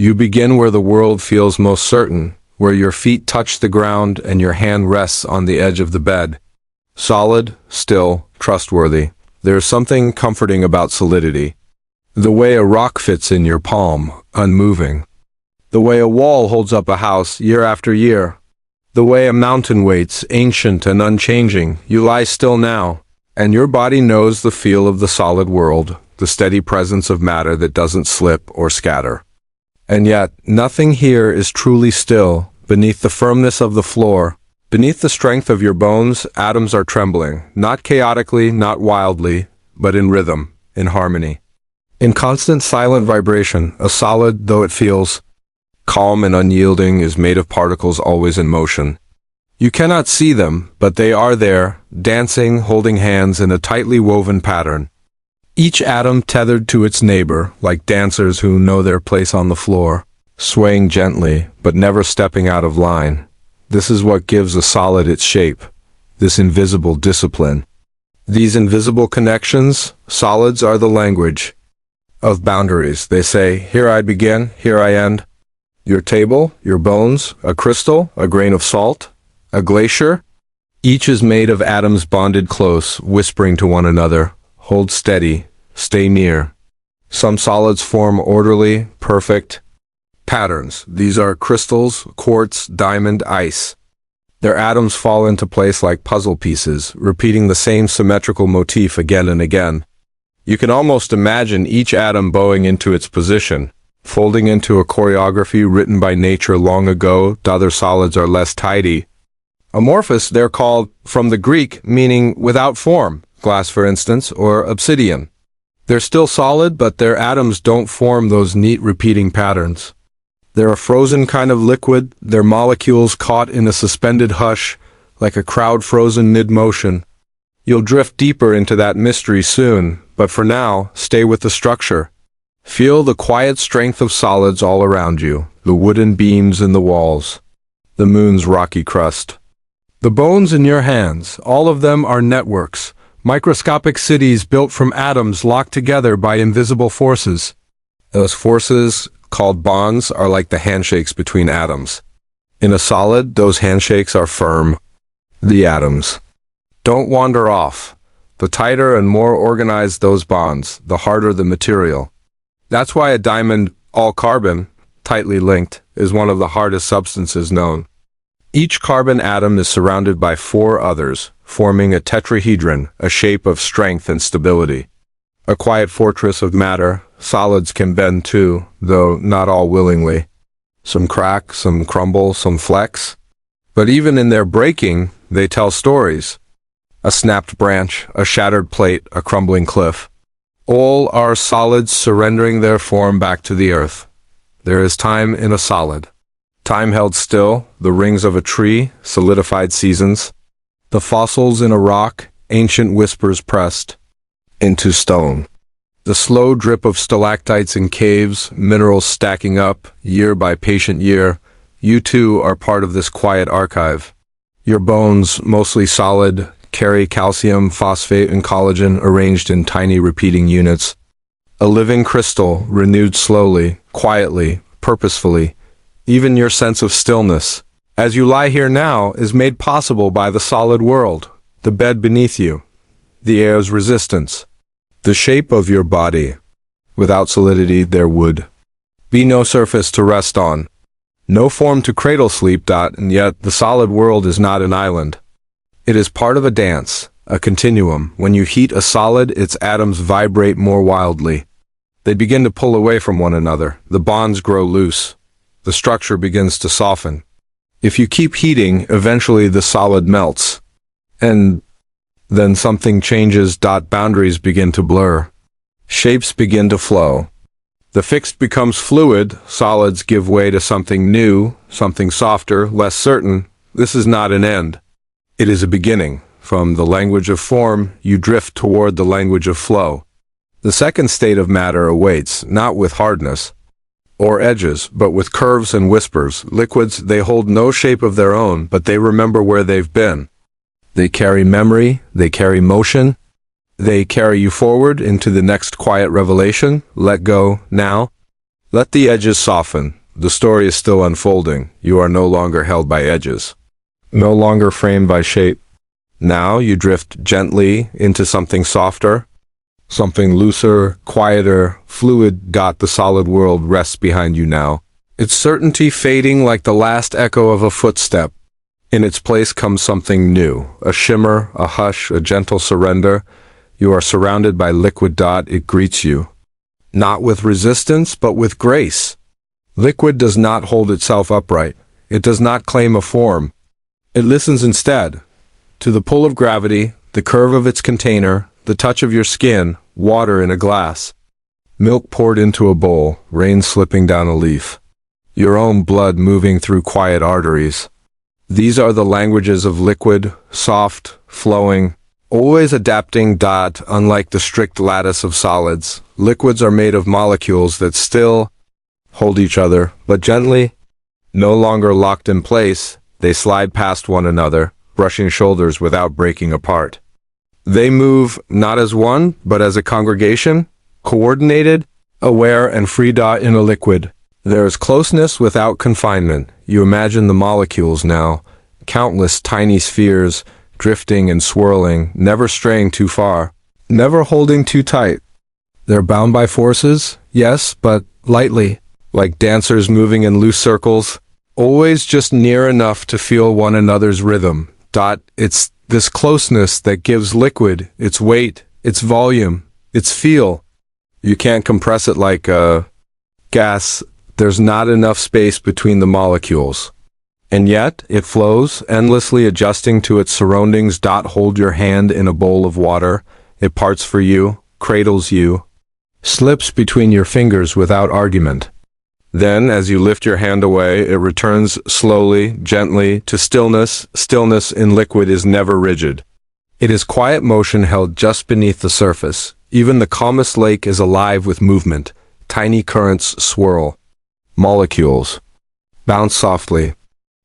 You begin where the world feels most certain, where your feet touch the ground and your hand rests on the edge of the bed. Solid, still, trustworthy. There's something comforting about solidity. The way a rock fits in your palm, unmoving. The way a wall holds up a house year after year. The way a mountain waits, ancient and unchanging. You lie still now, and your body knows the feel of the solid world, the steady presence of matter that doesn't slip or scatter. And yet, nothing here is truly still. Beneath the firmness of the floor, beneath the strength of your bones, atoms are trembling, not chaotically, not wildly, but in rhythm, in harmony. In constant silent vibration, a solid, though it feels calm and unyielding, is made of particles always in motion. You cannot see them, but they are there, dancing, holding hands in a tightly woven pattern. Each atom tethered to its neighbor, like dancers who know their place on the floor, swaying gently, but never stepping out of line. This is what gives a solid its shape, this invisible discipline. These invisible connections, solids, are the language of boundaries. They say, here I begin, here I end. Your table, your bones, a crystal, a grain of salt, a glacier. Each is made of atoms bonded close, whispering to one another, hold steady, stay near. Some solids form orderly, perfect patterns. These are crystals, quartz, diamond, ice. Their atoms fall into place like puzzle pieces, repeating the same symmetrical motif again and again. You can almost imagine each atom bowing into its position, folding into a choreography written by nature long ago. Other solids are less tidy. Amorphous, they're called, from the Greek, meaning without form, glass for instance, or obsidian. They're still solid, but their atoms don't form those neat repeating patterns. They're a frozen kind of liquid, their molecules caught in a suspended hush, like a crowd frozen mid-motion. You'll drift deeper into that mystery soon, but for now, stay with the structure. Feel the quiet strength of solids all around you, the wooden beams in the walls, the moon's rocky crust. The bones in your hands, all of them are networks, microscopic cities built from atoms locked together by invisible forces. Those forces, called bonds, are like the handshakes between atoms. In a solid, those handshakes are firm. The atoms don't wander off. The tighter and more organized those bonds, the harder the material. That's why a diamond, all carbon, tightly linked, is one of the hardest substances known. Each carbon atom is surrounded by 4 others, forming a tetrahedron, a shape of strength and stability. A quiet fortress of matter. Solids can bend too, though not all willingly. Some crack, some crumble, some flex. But even in their breaking, they tell stories. A snapped branch, a shattered plate, a crumbling cliff. All are solids surrendering their form back to the earth. There is time in a solid. Time held still, the rings of a tree, solidified seasons. The fossils in a rock, ancient whispers pressed into stone. The slow drip of stalactites in caves, minerals stacking up, year by patient year. You too are part of this quiet archive. Your bones, mostly solid, carry calcium, phosphate, and collagen arranged in tiny repeating units. A living crystal, renewed slowly, quietly, purposefully. Even your sense of stillness, as you lie here now, is made possible by the solid world, the bed beneath you, the air's resistance, the shape of your body. Without solidity, there would be no surface to rest on, no form to cradle sleep. And yet, the solid world is not an island. It is part of a dance, a continuum. When you heat a solid, its atoms vibrate more wildly. They begin to pull away from one another. The bonds grow loose. The structure begins to soften. If you keep heating, eventually the solid melts. And then something changes. Boundaries begin to blur. Shapes begin to flow. The fixed becomes fluid. Solids give way to something new, something softer, less certain. This is not an end. It is a beginning. From the language of form, you drift toward the language of flow. The second state of matter awaits, not with hardness or edges, but with curves and whispers. Liquids, they hold no shape of their own, but they remember where they've been. They carry memory, they carry motion, they carry you forward into the next quiet revelation. Let go, now. Let the edges soften. The story is still unfolding. You are no longer held by edges, no longer framed by shape. Now you drift gently into something softer, something looser, quieter, fluid. The solid world rests behind you now, its certainty fading like the last echo of a footstep. In its place comes something new, a shimmer, a hush, a gentle surrender. You are surrounded by liquid. It greets you, not with resistance, but with grace. Liquid does not hold itself upright. It does not claim a form. It listens instead to the pull of gravity, the curve of its container, the touch of your skin, water in a glass, milk poured into a bowl, rain slipping down a leaf, your own blood moving through quiet arteries. These are the languages of liquid, soft, flowing, always adapting. Unlike the strict lattice of solids, liquids are made of molecules that still hold each other, but gently. No longer locked in place, they slide past one another, brushing shoulders without breaking apart. They move not as one, but as a congregation, coordinated, aware, and free. In a liquid, there is closeness without confinement. You imagine the molecules now, countless tiny spheres, drifting and swirling, never straying too far, never holding too tight. They're bound by forces, yes, but lightly, like dancers moving in loose circles, always just near enough to feel one another's rhythm. It's this closeness that gives liquid its weight, its volume, its feel. You can't compress it like a gas. There's not enough space between the molecules. And yet, it flows, endlessly adjusting to its surroundings. Hold your hand in a bowl of water. It parts for you, cradles you, slips between your fingers without argument. Then, as you lift your hand away, it returns slowly, gently, to stillness. Stillness in liquid is never rigid. It is quiet motion held just beneath the surface. Even the calmest lake is alive with movement. Tiny currents swirl. Molecules bounce softly.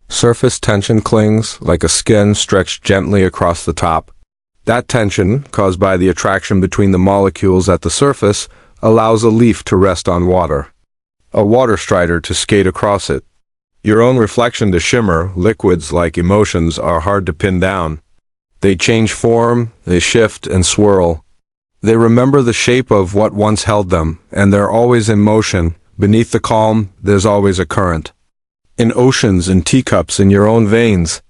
Surface tension clings like a skin stretched gently across the top. That tension, caused by the attraction between the molecules at the surface, allows a leaf to rest on water, a water strider to skate across it. Your own reflection to shimmer. Liquids, like emotions, are hard to pin down. They change form, they shift and swirl. They remember the shape of what once held them, and they're always in motion. Beneath the calm, there's always a current. In oceans and teacups in your own veins,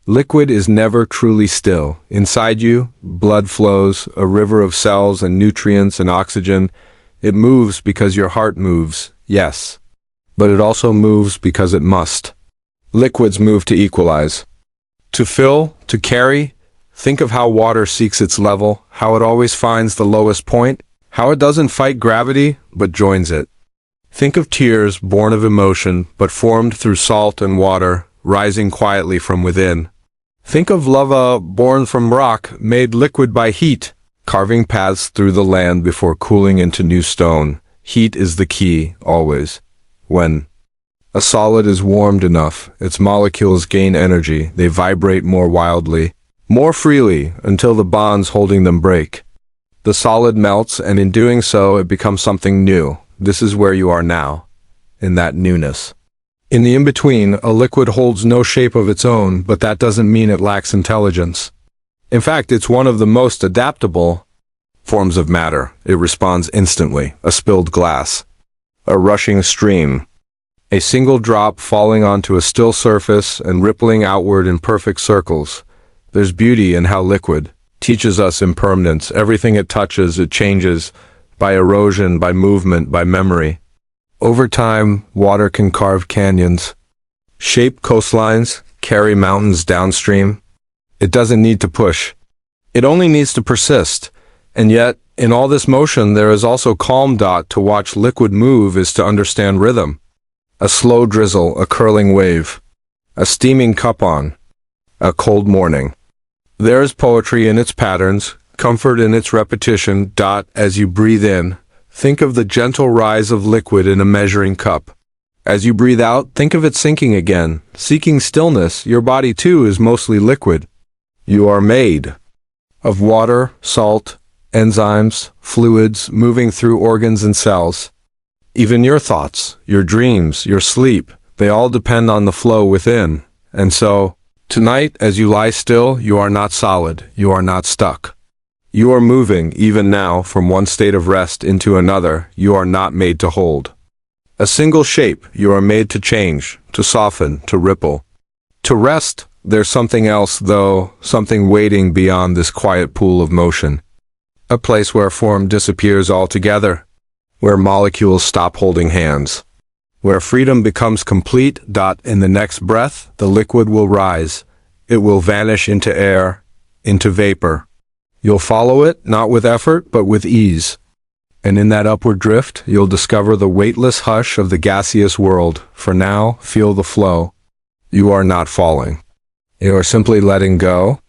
liquid is never truly still. Inside you, blood flows, a river of cells and nutrients and oxygen. It moves because your heart moves, yes, but it also moves because it must. Liquids move to equalize, to fill, to carry. Think of how water seeks its level, how it always finds the lowest point, how it doesn't fight gravity, but joins it. Think of tears born of emotion, but formed through salt and water, rising quietly from within. Think of lava born from rock, made liquid by heat, carving paths through the land before cooling into new stone. Heat is the key, always. When a solid is warmed enough, its molecules gain energy. They vibrate more wildly, more freely, until the bonds holding them break. The solid melts, and in doing so, it becomes something new. This is where you are now, in that newness. In the in-between, a liquid holds no shape of its own, but that doesn't mean it lacks intelligence. In fact, it's one of the most adaptable forms of matter. It responds instantly. A spilled glass, a rushing stream, a single drop falling onto a still surface and rippling outward in perfect circles. There's beauty in how liquid teaches us impermanence. Everything it touches, it changes, by erosion, by movement, by memory. Over time, water can carve canyons, shape coastlines, carry mountains downstream. It doesn't need to push. It only needs to persist. And yet, in all this motion, there is also calm. To watch liquid move is to understand rhythm. A slow drizzle, a curling wave, a steaming cup on, a cold morning. There is poetry in its patterns, comfort in its repetition. As you breathe in, think of the gentle rise of liquid in a measuring cup. As you breathe out, think of it sinking again, seeking stillness. Your body, too, is mostly liquid. You are made of water, salt, enzymes, fluids moving through organs and cells. Even your thoughts, your dreams, your sleep, they all depend on the flow within. And so, tonight, as you lie still, you are not solid, you are not stuck. You are moving, even now, from one state of rest into another. You are not made to hold a single shape. You are made to change, to soften, to ripple. To rest, there's something else, though, something waiting beyond this quiet pool of motion. A place where form disappears altogether, where molecules stop holding hands, where freedom becomes complete. In the next breath, the liquid will rise. It will vanish into air, into vapor. You'll follow it, not with effort, but with ease. And in that upward drift, you'll discover the weightless hush of the gaseous world. For now, feel the flow. You are not falling. You are simply letting go.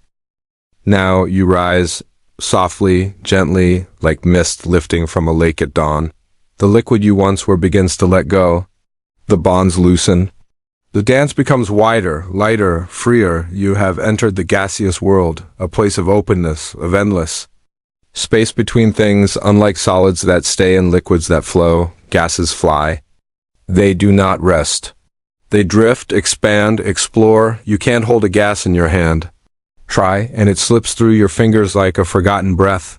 Now you rise, softly, gently, like mist lifting from a lake at dawn. The liquid you once were begins to let go. The bonds loosen. The dance becomes wider, lighter, freer. You have entered the gaseous world, a place of openness, of endless space between things. Unlike solids that stay and liquids that flow, gases fly. They do not rest. They drift, expand, explore. You can't hold a gas in your hand. Try, and it slips through your fingers like a forgotten breath,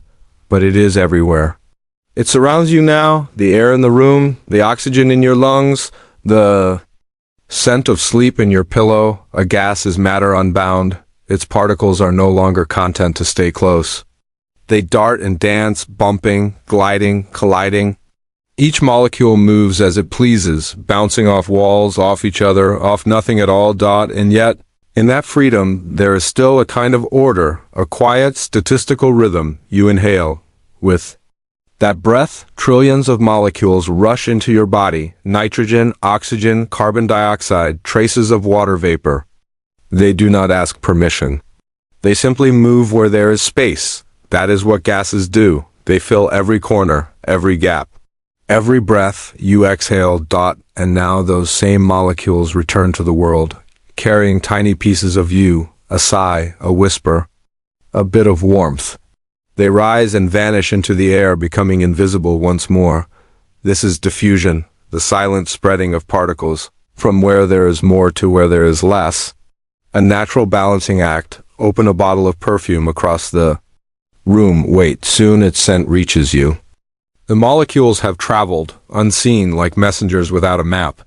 but it is everywhere. It surrounds you now, the air in the room, the oxygen in your lungs, the scent of sleep in your pillow. A gas is matter unbound. Its particles are no longer content to stay close. They dart and dance, bumping, gliding, colliding. Each molecule moves as it pleases, bouncing off walls, off each other, off nothing at all. And yet, in that freedom, there is still a kind of order, a quiet, statistical rhythm. You inhale. With that breath, trillions of molecules rush into your body. Nitrogen, oxygen, carbon dioxide, traces of water vapor. They do not ask permission. They simply move where there is space. That is what gases do. They fill every corner, every gap. Every breath you exhale. And now those same molecules return to the world, carrying tiny pieces of you, a sigh, a whisper, a bit of warmth. They rise and vanish into the air, becoming invisible once more. This is diffusion, the silent spreading of particles, from where there is more to where there is less. A natural balancing act. Open a bottle of perfume across the room. Wait, soon its scent reaches you. The molecules have traveled, unseen, like messengers without a map.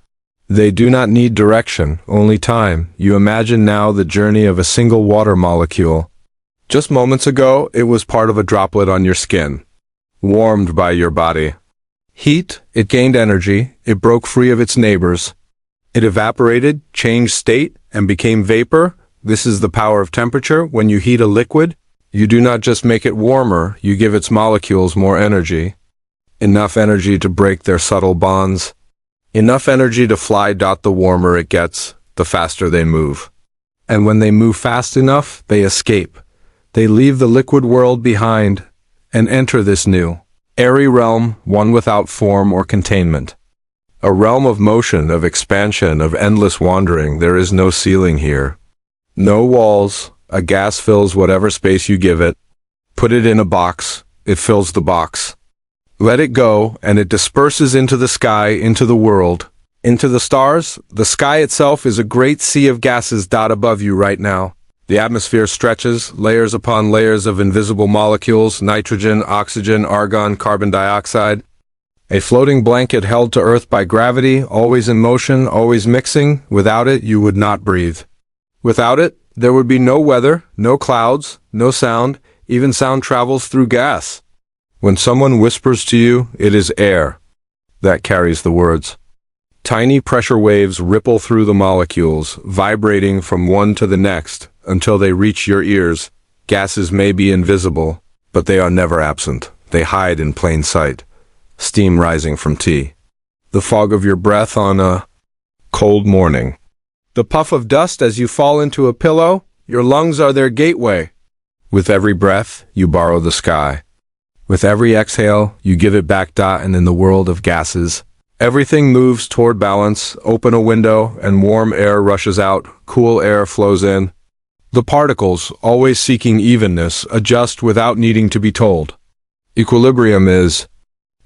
They do not need direction, only time. You imagine now the journey of a single water molecule. Just moments ago, it was part of a droplet on your skin, warmed by your body. Heat, it gained energy, it broke free of its neighbors. It evaporated, changed state, and became vapor. This is the power of temperature. When you heat a liquid, you do not just make it warmer, you give its molecules more energy. Enough energy to break their subtle bonds. Enough energy to fly. The warmer it gets, the faster they move. And when they move fast enough, they escape. They leave the liquid world behind and enter this new, airy realm, one without form or containment. A realm of motion, of expansion, of endless wandering. There is no ceiling here. No walls. A gas fills whatever space you give it. Put it in a box, it fills the box. Let it go, and it disperses into the sky, into the world, into the stars. The sky itself is a great sea of gases. Above you right now. The atmosphere stretches, layers upon layers of invisible molecules, nitrogen, oxygen, argon, carbon dioxide. A floating blanket held to Earth by gravity, always in motion, always mixing. Without it, you would not breathe. Without it, there would be no weather, no clouds, no sound. Even sound travels through gas. When someone whispers to you, it is air that carries the words. Tiny pressure waves ripple through the molecules, vibrating from one to the next until they reach your ears. Gases may be invisible, but they are never absent. They hide in plain sight. Steam rising from tea. The fog of your breath on a cold morning. The puff of dust as you fall into a pillow. Your lungs are their gateway. With every breath, you borrow the sky. With every exhale, you give it back. And in the world of gases, everything moves toward balance. Open a window and warm air rushes out, cool air flows in. The particles, always seeking evenness, adjust without needing to be told. Equilibrium is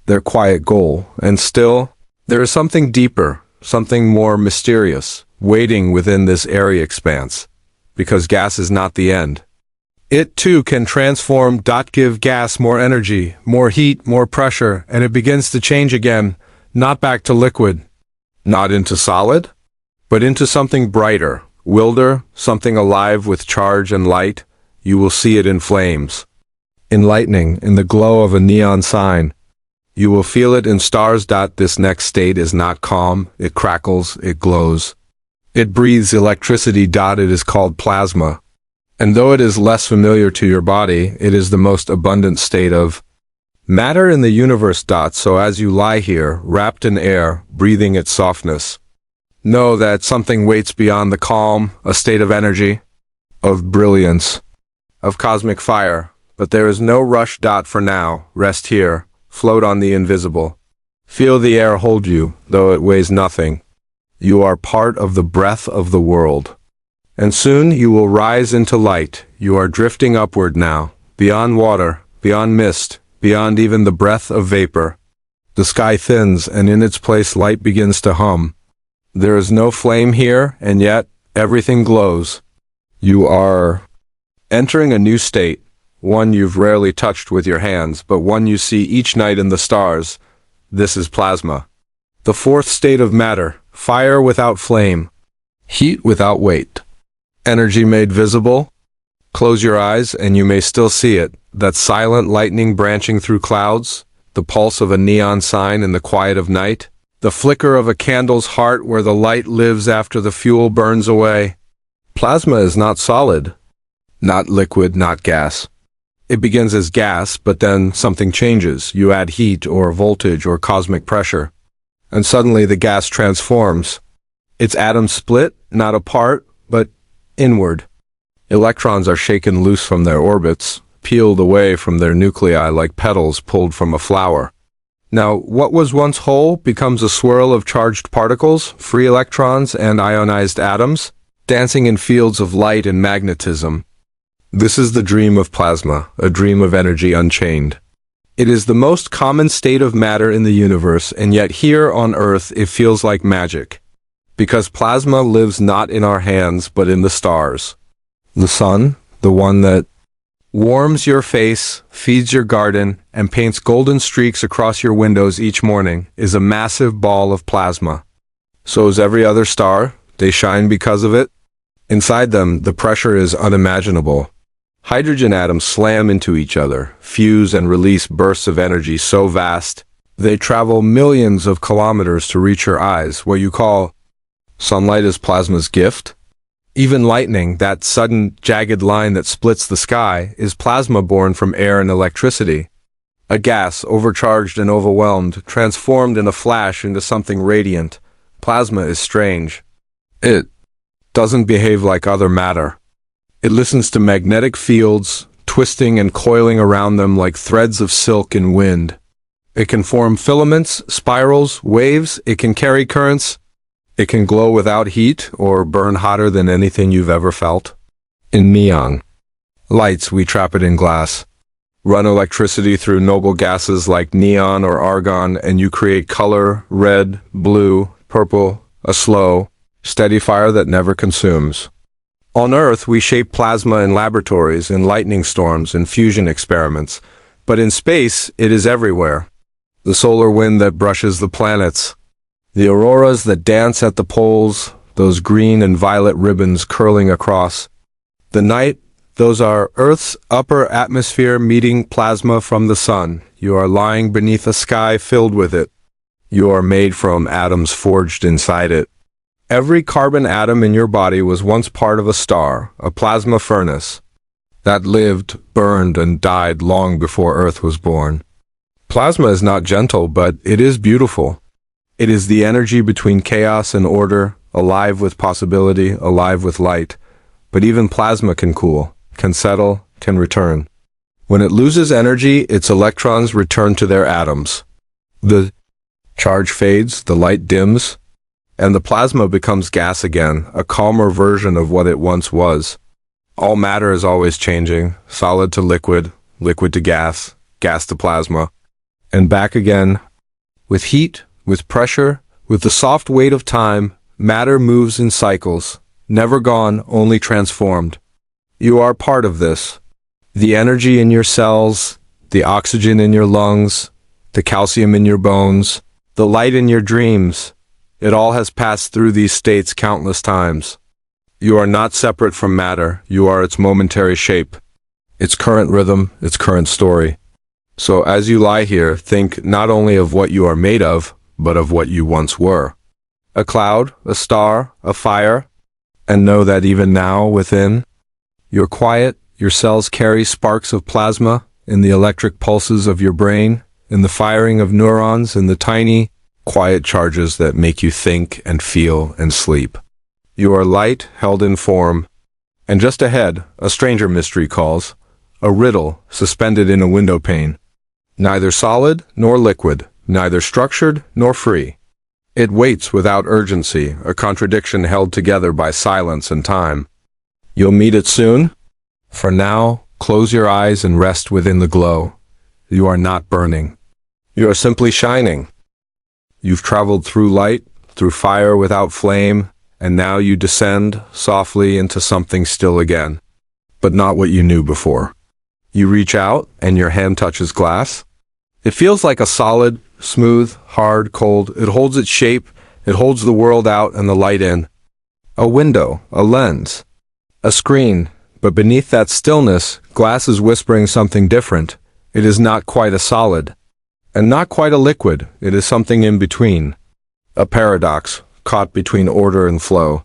their quiet goal, and still, There is something deeper, something more mysterious, waiting within this airy expanse, because gas is not the end. It too can transform. Give gas more energy, more heat, more pressure, and it begins to change again, not back to liquid, not into solid, but into something brighter, wilder, something alive with charge and light. You will see it in flames, in lightning, in the glow of a neon sign. You will feel it in stars. This next state is not calm, it crackles, it glows. It breathes electricity. It is called plasma. And though it is less familiar to your body, it is the most abundant state of matter in the universe. So as you lie here, wrapped in air, breathing its softness, know that something waits beyond the calm, a state of energy, of brilliance, of cosmic fire. But there is no rush. For now, rest here, float on the invisible. Feel the air hold you, though it weighs nothing. You are part of the breath of the world. And soon you will rise into light. You are drifting upward now, beyond water, beyond mist, beyond even the breath of vapor. The sky thins, and in its place light begins to hum. There is no flame here, and yet everything glows. You are entering a new state, one you've rarely touched with your hands, but one you see each night in the stars. This is plasma. The fourth state of matter, fire without flame, heat without weight. Energy made visible. Close your eyes and you may still see it, that silent lightning branching through clouds, the pulse of a neon sign in the quiet of night, the flicker of a candle's heart where the light lives after the fuel burns away. Plasma is not solid, not liquid, not gas. It begins as gas, but then something changes. You add heat or voltage or cosmic pressure, and suddenly the gas transforms. Its atoms split, not apart, but inward. Electrons are shaken loose from their orbits, peeled away from their nuclei like petals pulled from a flower. Now, what was once whole becomes a swirl of charged particles, free electrons, and ionized atoms, dancing in fields of light and magnetism. This is the dream of plasma, a dream of energy unchained. It is the most common state of matter in the universe, and yet here on Earth it feels like magic. Because plasma lives not in our hands, but in the stars. The sun, the one that warms your face, feeds your garden, and paints golden streaks across your windows each morning, is a massive ball of plasma. So is every other star. They shine because of it. Inside them, the pressure is unimaginable. Hydrogen atoms slam into each other, fuse and release bursts of energy so vast, they travel millions of kilometers to reach your eyes. What you call sunlight is plasma's gift. Even lightning, that sudden, jagged line that splits the sky, is plasma born from air and electricity. A gas, overcharged and overwhelmed, transformed in a flash into something radiant. Plasma is strange. It doesn't behave like other matter. It listens to magnetic fields, twisting and coiling around them like threads of silk in wind. It can form filaments, spirals, waves. It can carry currents. It can glow without heat or burn hotter than anything you've ever felt. In neon lights, we trap it in glass. Run electricity through noble gases like neon or argon, and you create color, red, blue, purple, a slow, steady fire that never consumes. On Earth, we shape plasma in laboratories, in lightning storms, in fusion experiments. But in space, it is everywhere. The solar wind that brushes the planets, the auroras that dance at the poles, those green and violet ribbons curling across. The night, those are Earth's upper atmosphere meeting plasma from the sun. You are lying beneath a sky filled with it. You are made from atoms forged inside it. Every carbon atom in your body was once part of a star, a plasma furnace, that lived, burned, and died long before Earth was born. Plasma is not gentle, but it is beautiful. It is the energy between chaos and order, alive with possibility, alive with light. But even plasma can cool, can settle, can return. When it loses energy, its electrons return to their atoms. The charge fades, the light dims, and the plasma becomes gas again, a calmer version of what it once was. All matter is always changing, solid to liquid, liquid to gas, gas to plasma, and back again, with heat, with pressure, With the soft weight of time, matter moves in cycles, never gone, only transformed. You are part of this. The energy in your cells, the oxygen in your lungs, the calcium in your bones, the light in your dreams, it all has passed through these states countless times. You are not separate from matter, you are its momentary shape, its current rhythm, its current story. So as you lie here, think not only of what you are made of, but of what you once were. A cloud, a star, a fire, and know that even now within, you're quiet, your cells carry sparks of plasma in the electric pulses of your brain, in the firing of neurons, in the tiny, quiet charges that make you think and feel and sleep. You are light held in form, and just ahead, a stranger mystery calls, a riddle suspended in a window pane. Neither solid nor liquid, neither structured nor free. It waits without urgency, a contradiction held together by silence and time. You'll meet it soon? For now, close your eyes and rest within the glow. You are not burning. You are simply shining. You've traveled through light, through fire without flame, and now you descend softly into something still again, but not what you knew before. You reach out, and your hand touches glass. It feels like a solid, smooth, hard, cold. It holds its shape, it holds the world out and the light in. A window, a lens, a screen, but beneath that stillness, glass is whispering something different. It is not quite a solid, and not quite a liquid. It is something in between. A paradox, caught between order and flow.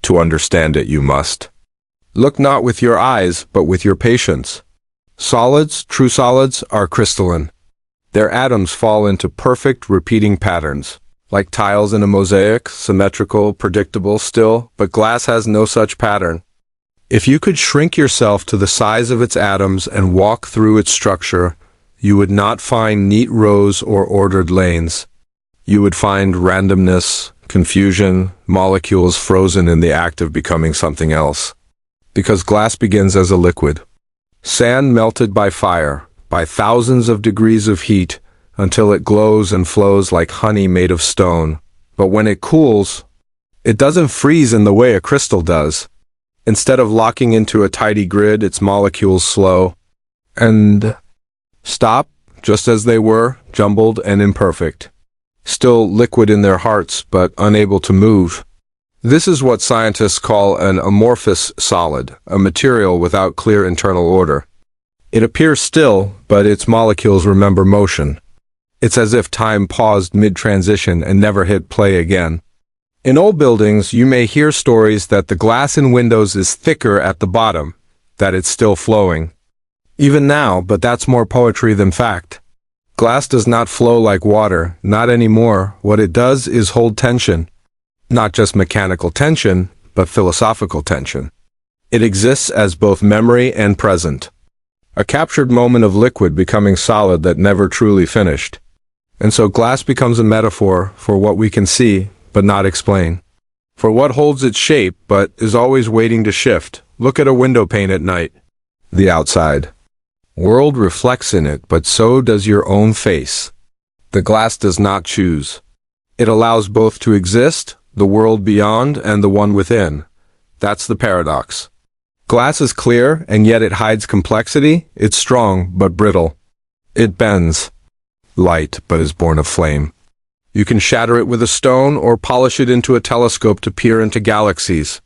To understand it, you must look not with your eyes, but with your patience. Solids, true solids, are crystalline. Their atoms fall into perfect, repeating patterns, like tiles in a mosaic, symmetrical, predictable still, but glass has no such pattern. If you could shrink yourself to the size of its atoms and walk through its structure, you would not find neat rows or ordered lanes. You would find randomness, confusion, molecules frozen in the act of becoming something else. Because glass begins as a liquid. Sand melted by fire, by thousands of degrees of heat, until it glows and flows like honey made of stone. But when it cools, it doesn't freeze in the way a crystal does. Instead of locking into a tidy grid, its molecules slow and stop, just as they were, jumbled and imperfect. Still liquid in their hearts, but unable to move. This is what scientists call an amorphous solid, a material without clear internal order. It appears still, but its molecules remember motion. It's as if time paused mid-transition and never hit play again. In old buildings, you may hear stories that the glass in windows is thicker at the bottom, that it's still flowing. Even now, but that's more poetry than fact. Glass does not flow like water, not anymore. What it does is hold tension. Not just mechanical tension, but philosophical tension. It exists as both memory and present. A captured moment of liquid becoming solid that never truly finished. And so glass becomes a metaphor for what we can see, but not explain. For what holds its shape, but is always waiting to shift. Look at a window pane at night. The outside world reflects in it, but so does your own face. The glass does not choose. It allows both to exist, the world beyond and the one within. That's the paradox. Glass is clear, and yet it hides complexity. It's strong, but brittle. It bends. Light, but is born of flame. You can shatter it with a stone or polish it into a telescope to peer into galaxies.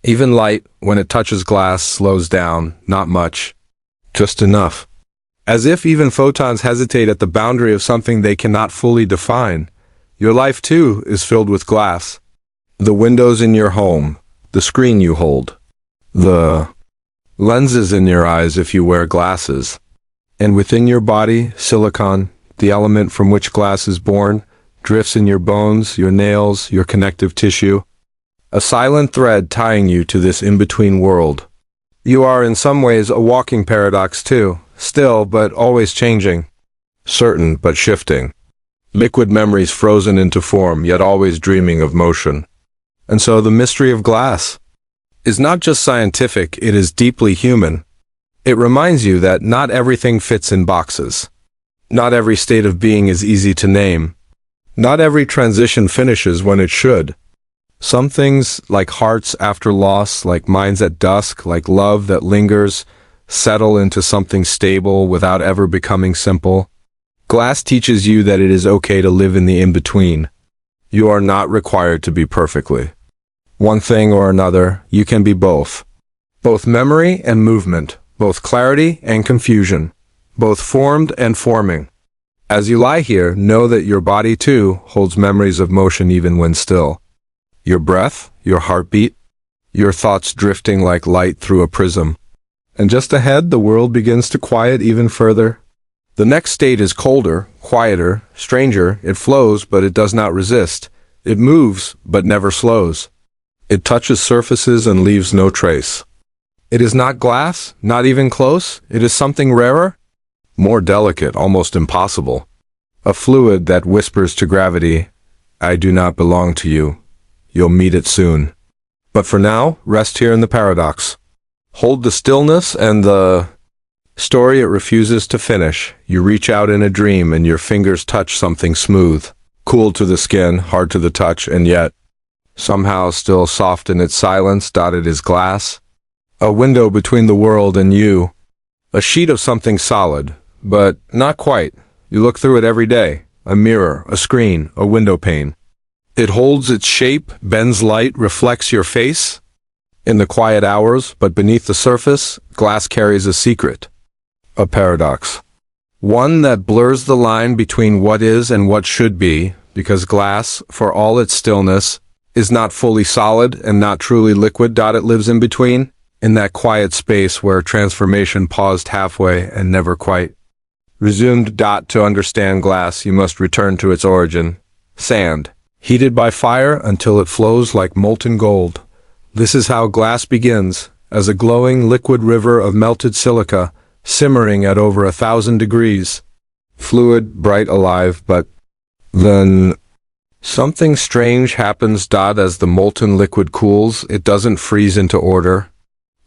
Even light, when it touches glass, slows down, not much. Just enough. As if even photons hesitate at the boundary of something they cannot fully define. Your life, too, is filled with glass. The windows in your home, the screen you hold, the lenses in your eyes if you wear glasses. And within your body, silicon, the element from which glass is born, drifts in your bones, your nails, your connective tissue. A silent thread tying you to this in-between world. You are in some ways a walking paradox too, still but always changing. Certain but shifting. Liquid memories frozen into form, yet always dreaming of motion. And so the mystery of glass is not just scientific, it is deeply human. It reminds you that not everything fits in boxes. Not every state of being is easy to name. Not every transition finishes when it should. Some things, like hearts after loss, like minds at dusk, like love that lingers, settle into something stable without ever becoming simple. Glass teaches you that it is okay to live in the in-between. You are not required to be perfectly one thing or another. You can be both. Both memory and movement, both clarity and confusion, both formed and forming. As you lie here, know that your body too holds memories of motion even when still. Your breath, your heartbeat, your thoughts drifting like light through a prism. And just ahead, the world begins to quiet even further. The next state is colder, quieter, stranger. It flows, but it does not resist. It moves, but never slows. It touches surfaces and leaves no trace. It is not glass, not even close. It is something rarer, more delicate, almost impossible. A fluid that whispers to gravity, "I do not belong to you. You'll meet it soon." But for now, rest here in the paradox. Hold the stillness and the story it refuses to finish. You reach out in a dream and your fingers touch something smooth, cool to the skin, hard to the touch, and yet somehow still soft in its silence. It is glass. A window between the world and you. A sheet of something solid, but not quite. You look through it every day. A mirror, a screen, a window pane. It holds its shape, bends light, reflects your face in the quiet hours, but beneath the surface, glass carries a secret. A paradox. One that blurs the line between what is and what should be, because glass, for all its stillness, is not fully solid and not truly liquid. It lives in between, in that quiet space where transformation paused halfway and never quite resumed. To understand glass, you must return to its origin, sand, heated by fire until it flows like molten gold. This is how glass begins, as a glowing liquid river of melted silica, simmering at over 1,000 degrees. Fluid, bright, alive, but then something strange happens. As the molten liquid cools, it doesn't freeze into order.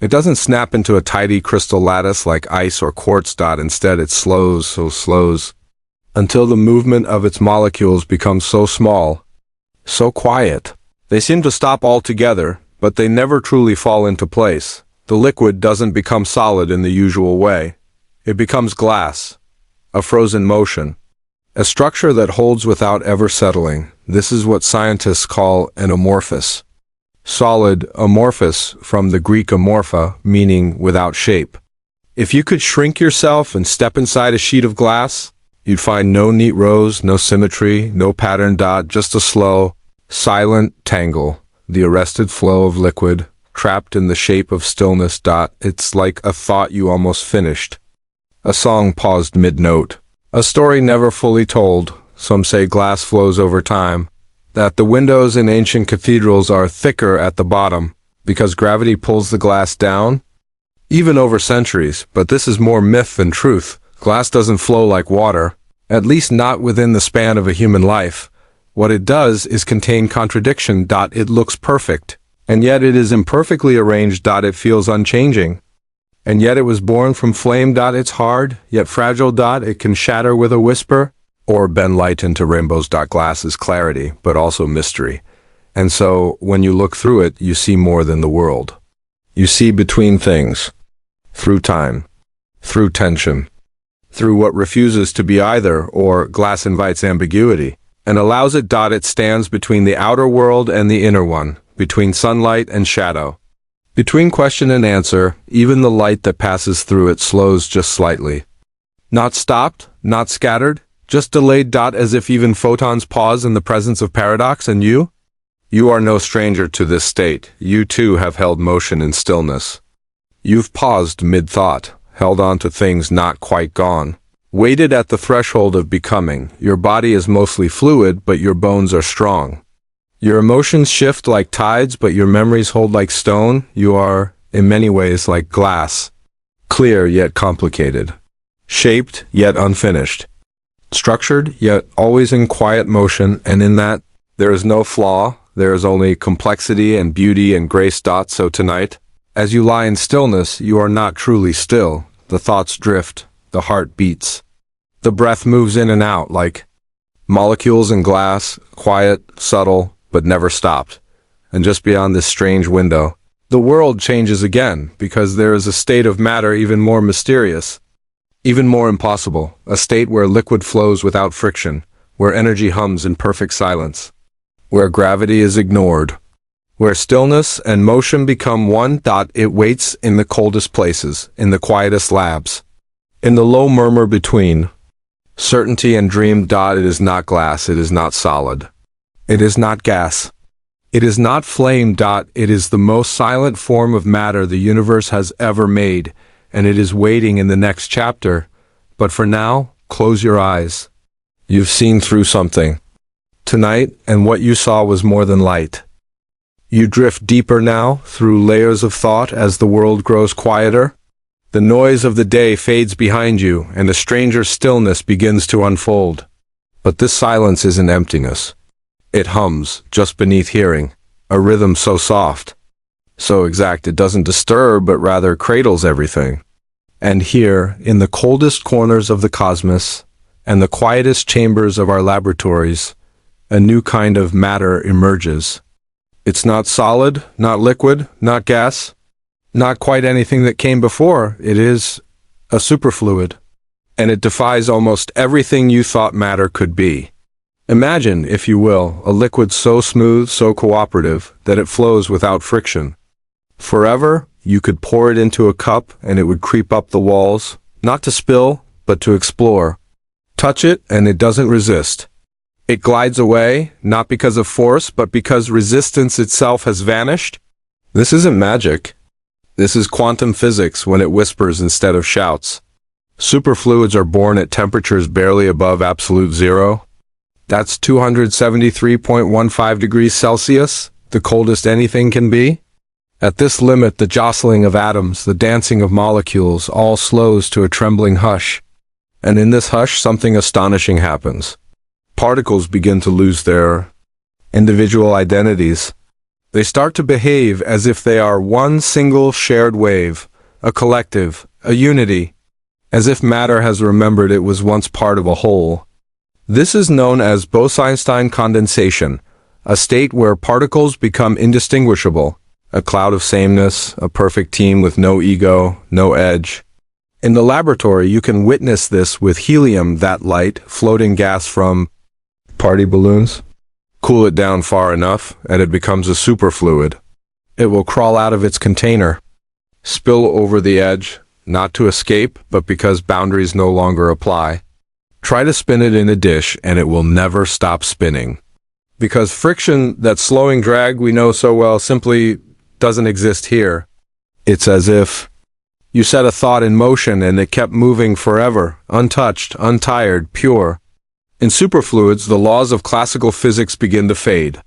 It doesn't snap into a tidy crystal lattice like ice or quartz. Instead, it slows, until the movement of its molecules becomes so small, so quiet. They seem to stop altogether, but they never truly fall into place. The liquid doesn't become solid in the usual way. It becomes glass, a frozen motion, a structure that holds without ever settling. This is what scientists call an amorphous solid. Amorphous, from the Greek amorpha, meaning without shape. If you could shrink yourself and step inside a sheet of glass, you'd find no neat rows, no symmetry, no pattern. Just a slow, silent tangle, the arrested flow of liquid, trapped in the shape of stillness. It's like a thought you almost finished. A song paused mid-note. A story never fully told. Some say glass flows over time, that the windows in ancient cathedrals are thicker at the bottom because gravity pulls the glass down, even over centuries. But this is more myth than truth. Glass doesn't flow like water, at least not within the span of a human life. What it does is contain contradiction. It looks perfect, and yet it is imperfectly arranged. It feels unchanging, and yet it was born from flame. It's hard, yet fragile. It can shatter with a whisper, or bend light into rainbows. Glass is clarity, but also mystery. And so, when you look through it, you see more than the world. You see between things, through time, through tension, through what refuses to be either, or. Glass invites ambiguity, and allows it. It stands between the outer world and the inner one, between sunlight and shadow, between question and answer. Even the light that passes through it slows just slightly. Not stopped, not scattered, just delayed. As if even photons pause in the presence of paradox. And you? You are no stranger to this state. You too have held motion in stillness. You've paused mid-thought, held on to things not quite gone, waited at the threshold of becoming. Your body is mostly fluid, but your bones are strong. Your emotions shift like tides, but your memories hold like stone. You are, in many ways, like glass, clear yet complicated, shaped yet unfinished, structured yet always in quiet motion, and in that, there is no flaw. There is only complexity and beauty and grace. So tonight, as you lie in stillness, you are not truly still. The thoughts drift, the heart beats, the breath moves in and out like Molecules in glass, quiet, subtle, but never stopped. And just beyond this strange window, the world changes again, because there is a state of matter even more mysterious, even more impossible, a state where liquid flows without friction, where energy hums in perfect silence, where gravity is ignored, where stillness and motion become one. It waits in the coldest places, in the quietest labs, in the low murmur between certainty and dream. It is not glass, it is not solid, it is not gas, it is not flame. It is the most silent form of matter the universe has ever made, and it is waiting in the next chapter. But for now, close your eyes. You've seen through something tonight, and what you saw was more than light. You drift deeper now, through layers of thought as the world grows quieter. The noise of the day fades behind you, and a stranger stillness begins to unfold. But this silence isn't emptiness. It hums, just beneath hearing, a rhythm so soft, so exact it doesn't disturb, but rather cradles everything. And here, in the coldest corners of the cosmos, and the quietest chambers of our laboratories, a new kind of matter emerges. It's not solid, not liquid, not gas, not quite anything that came before. It is a superfluid, and it defies almost everything you thought matter could be. Imagine, if you will, a liquid so smooth, so cooperative, that it flows without friction. Forever, you could pour it into a cup and it would creep up the walls, not to spill, but to explore. Touch it and it doesn't resist. It glides away, not because of force, but because resistance itself has vanished. This isn't magic. This is quantum physics when it whispers instead of shouts. Superfluids are born at temperatures barely above absolute zero. That's 273.15 degrees Celsius, the coldest anything can be. At this limit, the jostling of atoms, the dancing of molecules, all slows to a trembling hush. And in this hush, something astonishing happens. Particles begin to lose their individual identities. They start to behave as if they are one single shared wave, a collective, a unity, as if matter has remembered it was once part of a whole. This is known as Bose-Einstein condensation, a state where particles become indistinguishable, a cloud of sameness, a perfect team with no ego, no edge. In the laboratory, you can witness this with helium, that light, floating gas from party balloons. Cool it down far enough, and it becomes a superfluid. It will crawl out of its container, spill over the edge, not to escape, but because boundaries no longer apply. Try to spin it in a dish, and it will never stop spinning. Because friction, that slowing drag we know so well, simply doesn't exist here. It's as if you set a thought in motion and it kept moving forever, untouched, untired, pure. In superfluids, the laws of classical physics begin to fade.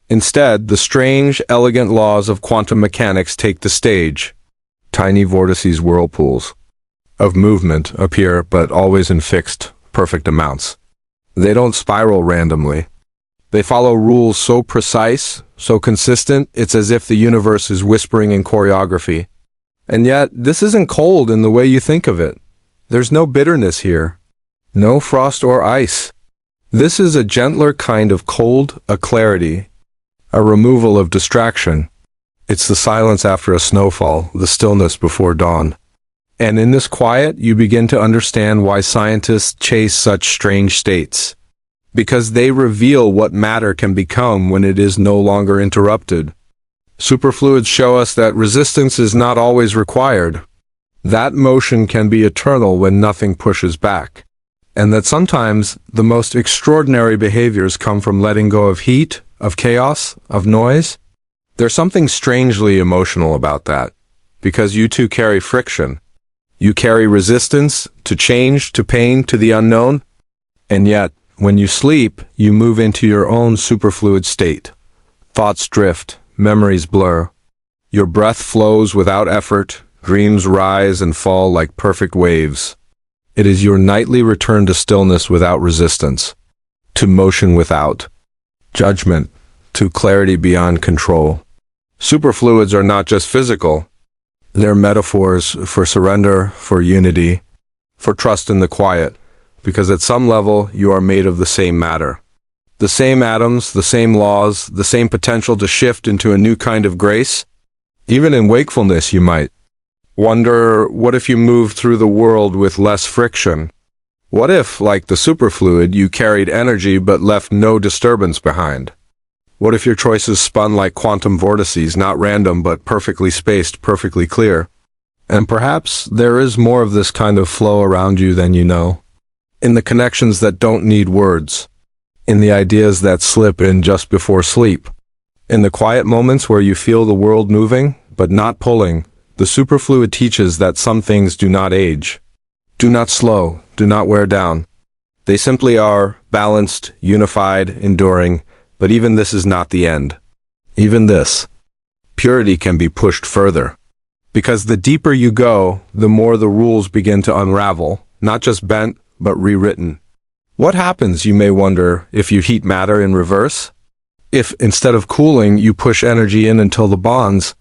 Instead, the strange, elegant laws of quantum mechanics take the stage. Tiny vortices, whirlpools of movement appear, but always in fixed, perfect amounts. They don't spiral randomly. They follow rules so precise, so consistent, it's as if the universe is whispering in choreography. And yet, this isn't cold in the way you think of it. There's no bitterness here. No frost or ice. This is a gentler kind of cold, a clarity, a removal of distraction. It's the silence after a snowfall, the stillness before dawn. And in this quiet, you begin to understand why scientists chase such strange states. Because they reveal what matter can become when it is no longer interrupted. Superfluids show us that resistance is not always required. That motion can be eternal when nothing pushes back. And that sometimes the most extraordinary behaviors come from letting go of heat, of chaos, of noise. There's something strangely emotional about that, because you too carry friction. You carry resistance to change, to pain, to the unknown. And yet, when you sleep, you move into your own superfluid state. Thoughts drift, memories blur. Your breath flows without effort, dreams rise and fall like perfect waves. It is your nightly return to stillness without resistance, to motion without judgment, to clarity beyond control. Superfluids are not just physical. They're metaphors for surrender, for unity, for trust in the quiet, because at some level you are made of the same matter. The same atoms, the same laws, the same potential to shift into a new kind of grace. Even in wakefulness you might wonder, what if you moved through the world with less friction? What if, like the superfluid, you carried energy but left no disturbance behind? What if your choices spun like quantum vortices, not random but perfectly spaced, perfectly clear? And perhaps there is more of this kind of flow around you than you know. In the connections that don't need words. In the ideas that slip in just before sleep. In the quiet moments where you feel the world moving, but not pulling, the superfluid teaches that some things do not age. Do not slow, do not wear down. They simply are, balanced, unified, enduring, but even this is not the end. Even this. Purity can be pushed further. Because the deeper you go, the more the rules begin to unravel, not just bent, but rewritten. What happens, you may wonder, if you heat matter in reverse? If, instead of cooling, you push energy in until the bonds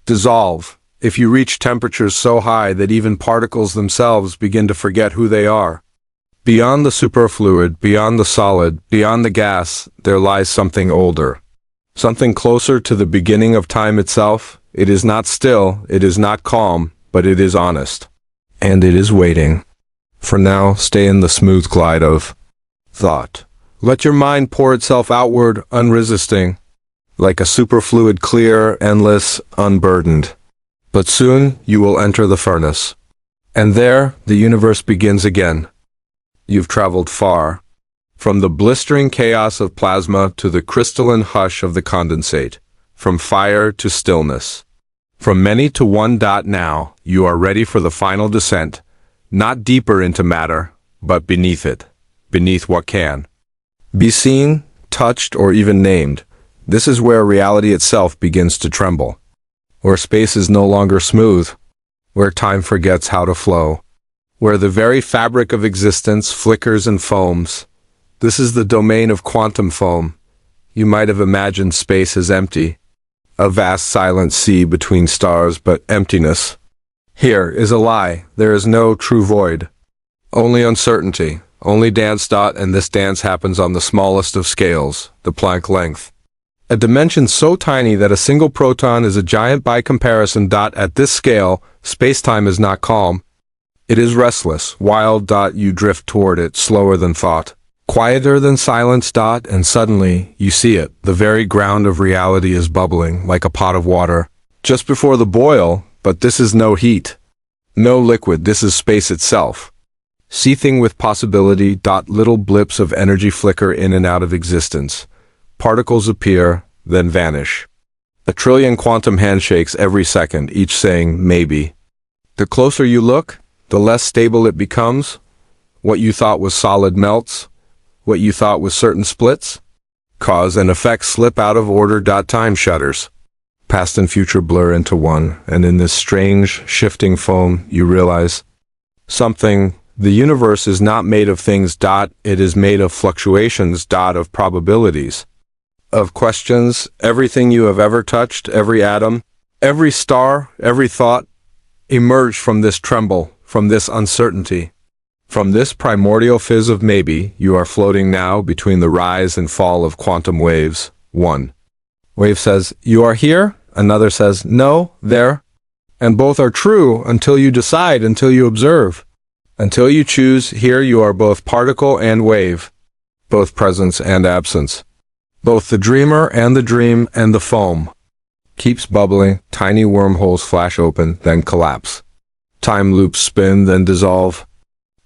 dissolve? If you reach temperatures so high that even particles themselves begin to forget who they are? Beyond the superfluid, beyond the solid, beyond the gas, there lies something older. Something closer to the beginning of time itself. It is not still, it is not calm, but it is honest. And it is waiting. For now, stay in the smooth glide of thought. Let your mind pour itself outward, unresisting, like a superfluid, clear, endless, unburdened. But soon you will enter the furnace. And there, the universe begins again. You've traveled far. From the blistering chaos of plasma to the crystalline hush of the condensate. From fire to stillness. From many to one. Now, you are ready for the final descent. Not deeper into matter, but beneath it. Beneath what can be seen, touched, or even named. This is where reality itself begins to tremble. Where space is no longer smooth, where time forgets how to flow, where the very fabric of existence flickers and foams. This is the domain of quantum foam. You might have imagined space as empty, a vast silent sea between stars, but emptiness. Here is a lie. There is no true void. Only uncertainty, only dance. And this dance happens on the smallest of scales, the Planck length. A dimension so tiny that a single proton is a giant by comparison. At this scale, space-time is not calm. It is restless, wild. You drift toward it, slower than thought, quieter than silence. And suddenly, you see it. The very ground of reality is bubbling, like a pot of water, just before the boil, but this is no heat. No liquid, this is space itself. Seething with possibility. Little blips of energy flicker in and out of existence. Particles appear, then vanish. A trillion quantum handshakes every second, each saying, maybe. The closer you look, the less stable it becomes. What you thought was solid melts. What you thought was certain splits. Cause and effect slip out of order. Time shudders. Past and future blur into one, and in this strange, shifting foam, you realize something. The universe is not made of things. It is made of fluctuations. Of probabilities. Of questions. Everything you have ever touched, every atom, every star, every thought, emerged from this tremble, from this uncertainty. From this primordial fizz of maybe, you are floating now between the rise and fall of quantum waves. One wave says, you are here. Another says, no, there. And both are true until you decide, until you observe. Until you choose. Here you are both particle and wave. Both presence and absence. Both the dreamer and the dream, and the foam keeps bubbling. Tiny wormholes flash open, then collapse. Time loops spin, then dissolve.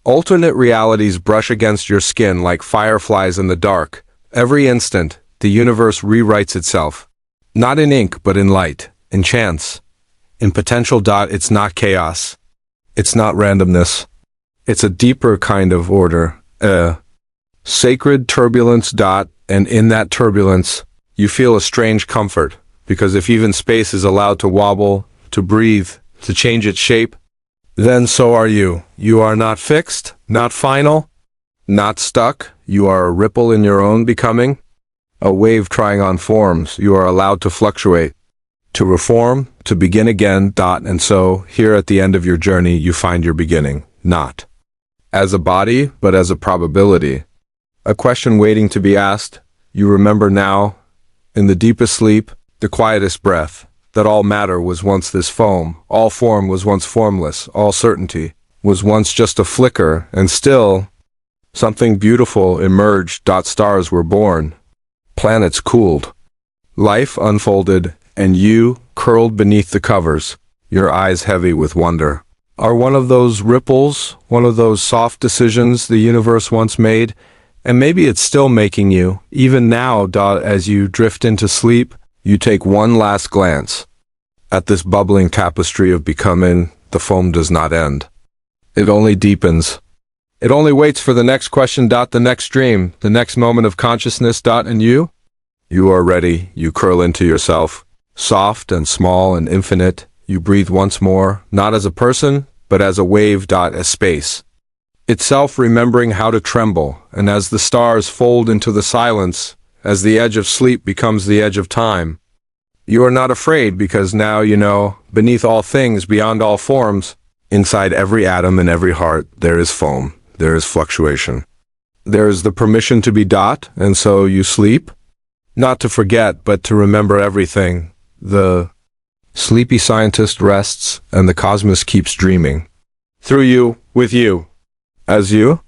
Alternate realities brush against your skin like fireflies in the dark. Every instant, the universe rewrites itself. Not in ink, but in light, in chance, in potential. It's not chaos. It's not randomness. It's a deeper kind of order. Sacred turbulence. And in that turbulence, you feel a strange comfort, because if even space is allowed to wobble, to breathe, to change its shape, then so are you. You are not fixed, not final, not stuck. You are a ripple in your own becoming, a wave trying on forms. You are allowed to fluctuate, to reform, to begin again. And so, here at the end of your journey, you find your beginning. Not as a body, but as a probability. A question waiting to be asked. You remember now, in the deepest sleep, the quietest breath, that all matter was once this foam, all form was once formless, all certainty was once just a flicker, and still, something beautiful emerged. Stars were born, planets cooled, life unfolded, and you, curled beneath the covers, your eyes heavy with wonder, are one of those ripples, one of those soft decisions the universe once made, and maybe it's still making you, even now. As you drift into sleep, you take one last glance at this bubbling tapestry of becoming. The foam does not end. It only deepens. It only waits for the next question. The next dream, the next moment of consciousness. And you? You are ready. You curl into yourself, soft and small and infinite. You breathe once more, not as a person, but as a wave. As space itself remembering how to tremble, and as the stars fold into the silence, as the edge of sleep becomes the edge of time, you are not afraid, because now you know, beneath all things, beyond all forms, inside every atom and every heart, there is foam, there is fluctuation. There is the permission to be. And so you sleep, not to forget, but to remember everything. The sleepy scientist rests, and the cosmos keeps dreaming. Through you, with you. As you?